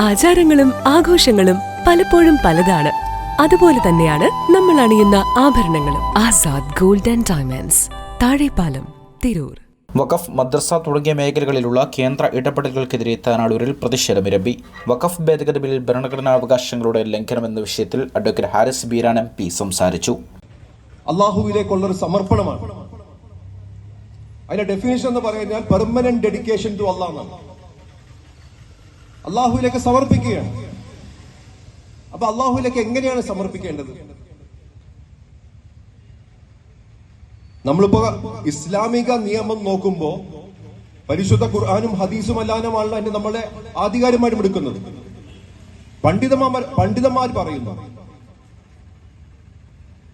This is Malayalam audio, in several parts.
ആചാരങ്ങളും ആഘോഷങ്ങളും പലപ്പോഴും പലതാണ്. അതുപോലെ തന്നെയാണ് നമ്മൾ അണിയുന്ന ആഭരണങ്ങളും. Azad gold and diamonds, Thazhepalam, Tirur. വഖഫ്, മദ്രസ തുടങ്ങിയ മേഖലകളിലുള്ള കേന്ദ്ര ഇടപെടലുകൾക്കെതിരെ താനാളൂരിൽ പ്രതിഷേധമിരമ്പി. വഖഫ് ഭേദഗതി ബിൽ ഭരണഘടനാവകാശങ്ങളുടെ ലംഘനമെന്ന വിഷയത്തിൽ അഡ്വക്കേറ്റ് ഹാരിസ് ബീരാൻ MP സംസാരിച്ചു. അള്ളാഹുവിലേക്കുള്ളൊരു സമർപ്പണമാണ്. അതിന്റെ ഡെഫിനേഷൻ എന്ന് പറഞ്ഞാൽ പെർമനന്റ് ഡെഡിക്കേഷൻ ടു അള്ളാഹ് എന്നാണ്. അള്ളാഹുവിലേക്ക് സമർപ്പിക്കുകയാണ്. അപ്പൊ അള്ളാഹുവിലേക്ക് എങ്ങനെയാണ് സമർപ്പിക്കേണ്ടത്? നമ്മളിപ്പോ ഇസ്ലാമിക നിയമം നോക്കുമ്പോ പരിശുദ്ധ ഖുർആനും ഹദീസും അല്ലാനുമാണ് അതിന്റെ നമ്മളെ ആധികാരികമായിട്ട് എടുക്കുന്നത്. പണ്ഡിതന്മാർ പറയുന്നു,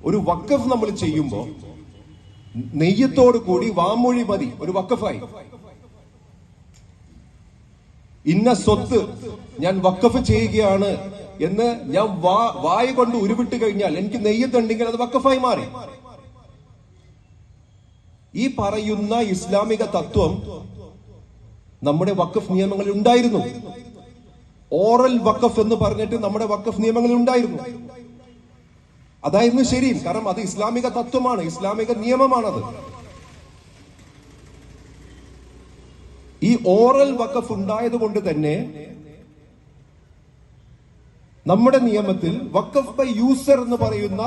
ഒരു വഖഫ് നമ്മൾ ചെയ്യുമ്പോ നെയ്യത്തോടു കൂടി വാമൊഴി മതി ഒരു വഖഫായി. ഇന്ന സ്വത്ത് ഞാൻ വഖഫ് ചെയ്യുകയാണ് എന്ന് ഞാൻ വായ കൊണ്ട് ഉരുവിട്ട് കഴിഞ്ഞാൽ എനിക്ക് നെയ്യത്തുണ്ടെങ്കിൽ അത് വഖഫായി മാറി. ഈ പറയുന്ന ഇസ്ലാമിക തത്വം നമ്മുടെ വഖഫ് നിയമങ്ങളിൽ ഉണ്ടായിരുന്നു. ഓറൽ വഖഫ് എന്ന് പറഞ്ഞിട്ട് നമ്മുടെ വഖഫ് നിയമങ്ങളിൽ ഉണ്ടായിരുന്നു. അതായിരുന്നു ശരി, കാരണം അത് ഇസ്ലാമിക തത്വമാണ്, ഇസ്ലാമിക നിയമമാണത്. ഈ ഓറൽ വഖഫ് ഉണ്ടായത് കൊണ്ട് തന്നെ നമ്മുടെ നിയമത്തിൽ വഖഫ് ബൈ യൂസർ എന്ന് പറയുന്ന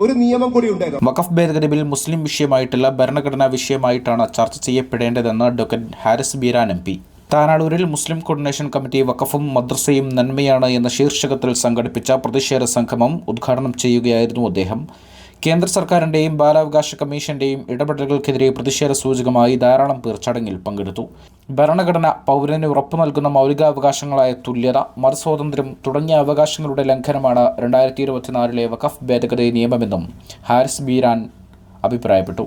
ഒരു നിയമം കൂടി ഉണ്ടായിരുന്നു. വഖഫ് ഭേദഗതി ബിൽ മുസ്ലിം വിഷയമായിട്ടല്ല ഭരണഘടനാ വിഷയമായിട്ടാണ് ചർച്ച ചെയ്യപ്പെടേണ്ടതെന്ന് അഡ്വക്കേറ്റ് ഹാരിസ് ബീരാൻ MP താനാളൂരിൽ മുസ്ലിം കോർഡിനേഷൻ കമ്മിറ്റി വഖഫും മദ്രസയും നന്മയാണ് എന്ന ശീർഷകത്തിൽ സംഘടിപ്പിച്ച പ്രതിഷേധ സംഗമം ഉദ്ഘാടനം ചെയ്യുകയായിരുന്നു അദ്ദേഹം. കേന്ദ്ര സർക്കാരിൻ്റെയും ബാലാവകാശ കമ്മീഷന്റെയും ഇടപെടലുകൾക്കെതിരെ പ്രതിഷേധ സൂചകമായി ധാരാളം പേർ ചടങ്ങിൽ പങ്കെടുത്തു. ഭരണഘടന പൗരന് ഉറപ്പു നൽകുന്ന മൗലികാവകാശങ്ങളായ തുല്യത, മതസ്വാതന്ത്ര്യം തുടങ്ങിയ അവകാശങ്ങളുടെ ലംഘനമാണ് 2024 വഖഫ് ഭേദഗതി നിയമമെന്നും ഹാരിസ് ബീരാൻ അഭിപ്രായപ്പെട്ടു.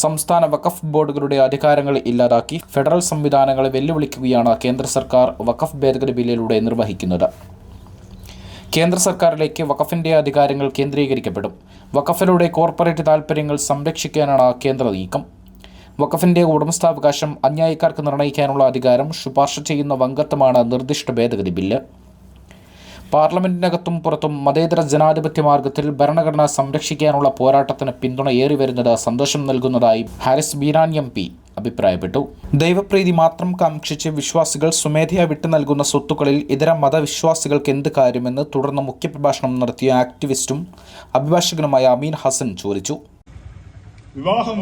സംസ്ഥാന വഖഫ് ബോർഡുകളുടെ അധികാരങ്ങൾ ഇല്ലാതാക്കി ഫെഡറൽ സംവിധാനങ്ങളെ വെല്ലുവിളിക്കുകയാണ് കേന്ദ്ര സർക്കാർ വഖഫ് ഭേദഗതി ബില്ലിലൂടെ നിർവഹിക്കുന്നത്. കേന്ദ്ര സർക്കാരിലേക്ക് വഖഫിൻ്റെ അധികാരങ്ങൾ കേന്ദ്രീകരിക്കപ്പെടും. വഖഫിലൂടെ കോർപ്പറേറ്റ് താൽപ്പര്യങ്ങൾ സംരക്ഷിക്കാനാണ് കേന്ദ്ര നീക്കം. വഖഫിൻ്റെ ഉടമസ്ഥാവകാശം അന്യായക്കാർക്ക് നിർണ്ണയിക്കാനുള്ള അധികാരം ശുപാർശ ചെയ്യുന്ന വങ്കത്വമാണ് നിർദ്ദിഷ്ട ഭേദഗതി ബില്ല്. പാർലമെന്റിനകത്തും പുറത്തും മതേതര ജനാധിപത്യ മാർഗത്തിൽ ഭരണഘടന സംരക്ഷിക്കാനുള്ള പോരാട്ടത്തിന് പിന്തുണ ഏറി വരുന്നത് സന്തോഷം നൽകുന്നതായി ഹാരിസ് ബീരാൻ MP അഭിപ്രായപ്പെട്ടു. ദൈവപ്രീതി മാത്രം കാംക്ഷിച്ച് വിശ്വാസികൾ സ്വമേധയാ വിട്ടു നൽകുന്ന സ്വത്തുക്കളിൽ ഇതര മതവിശ്വാസികൾക്ക് എന്ത് കാര്യമെന്ന് തുടർന്ന് മുഖ്യപ്രഭാഷണം നടത്തിയ ആക്ടിവിസ്റ്റും അഭിഭാഷകനുമായ അമീൻ ഹസൻ ചോദിച്ചു.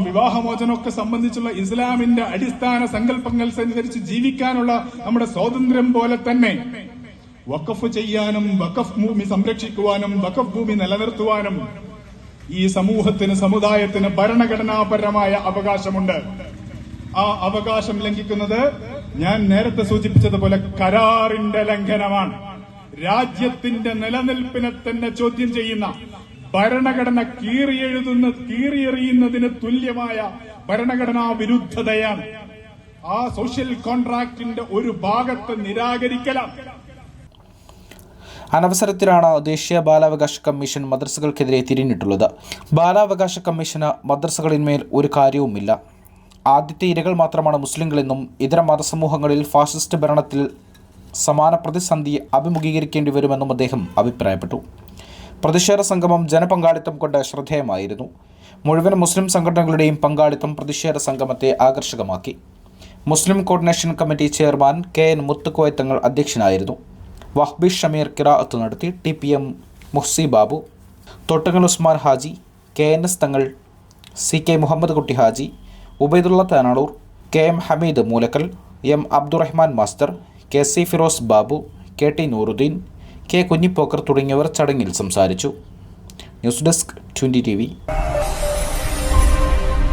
വിവാഹമോചനമൊക്കെ സംബന്ധിച്ചുള്ള ഇസ്ലാമിന്റെ അടിസ്ഥാന സങ്കല്പങ്ങൾ അനുസരിച്ച് ജീവിക്കാനുള്ള നമ്മുടെ സ്വാതന്ത്ര്യം പോലെ തന്നെ വഖഫ് ചെയ്യാനും വഖഫ് ഭൂമി സംരക്ഷിക്കുവാനും വഖഫ് ഭൂമി നിലനിർത്തുവാനും ഈ സമൂഹത്തിന്, സമുദായത്തിന് ഭരണഘടനാപരമായ അവകാശമുണ്ട്. ആ അവകാശം ലംഘിക്കുന്നത് ഞാൻ നേരത്തെ സൂചിപ്പിച്ചതുപോലെ കരാറിന്റെ ലംഘനമാണ്. രാജ്യത്തിന്റെ നിലനിൽപ്പിനെ തന്നെ ചോദ്യം ചെയ്യുന്ന, ഭരണഘടന കീറിയെറിയുന്നതിന് തുല്യമായ ഭരണഘടനാ വിരുദ്ധതയാണ്. ആ സോഷ്യൽ കോൺട്രാക്ടിന്റെ ഒരു ഭാഗത്ത് നിരാകരിക്കലാണ്. അനവസരത്തിലാണ് ദേശീയ ബാലാവകാശ കമ്മീഷൻ മദ്രസകൾക്കെതിരെ തിരിഞ്ഞിട്ടുള്ളത്. ബാലാവകാശ കമ്മീഷന് മദ്രസകളിന്മേൽ ഒരു കാര്യവുമില്ല. ആദ്യത്തെ ഇരകൾ മാത്രമാണ് മുസ്ലിങ്ങളെന്നും ഇതര മതസമൂഹങ്ങളിൽ ഫാസിസ്റ്റ് ഭരണത്തിൽ സമാന പ്രതിസന്ധി അഭിമുഖീകരിക്കേണ്ടി വരുമെന്നും അദ്ദേഹം അഭിപ്രായപ്പെട്ടു. പ്രതിഷേധ സംഗമം ജനപങ്കാളിത്തം കൊണ്ട് ശ്രദ്ധേയമായിരുന്നു. മുഴുവൻ മുസ്ലിം സംഘടനകളുടെയും പങ്കാളിത്തം പ്രതിഷേധ സംഗമത്തെ ആകർഷകമാക്കി. Muslim coordination committee chairman KN Muthukoya Thangal അധ്യക്ഷനായിരുന്നു. വഹ്ബി ഷമീർ ഖിറാഅത്ത് നടത്തി. TPM മുഹ്സി ബാബു, തൊട്ടങ്ങൽ ഉസ്മാൻ ഹാജി, KNS തങ്ങൾ, CK Muhammad Kutty Haji, Ubaidulla Tanalur, KM Hameed Moolakkal, M Abdurahman master, KC Firoz Babu, KT Nooruddeen, K Kunhippokker തുടങ്ങിയവർ ചടങ്ങിൽ സംസാരിച്ചു. News desk 20 TV.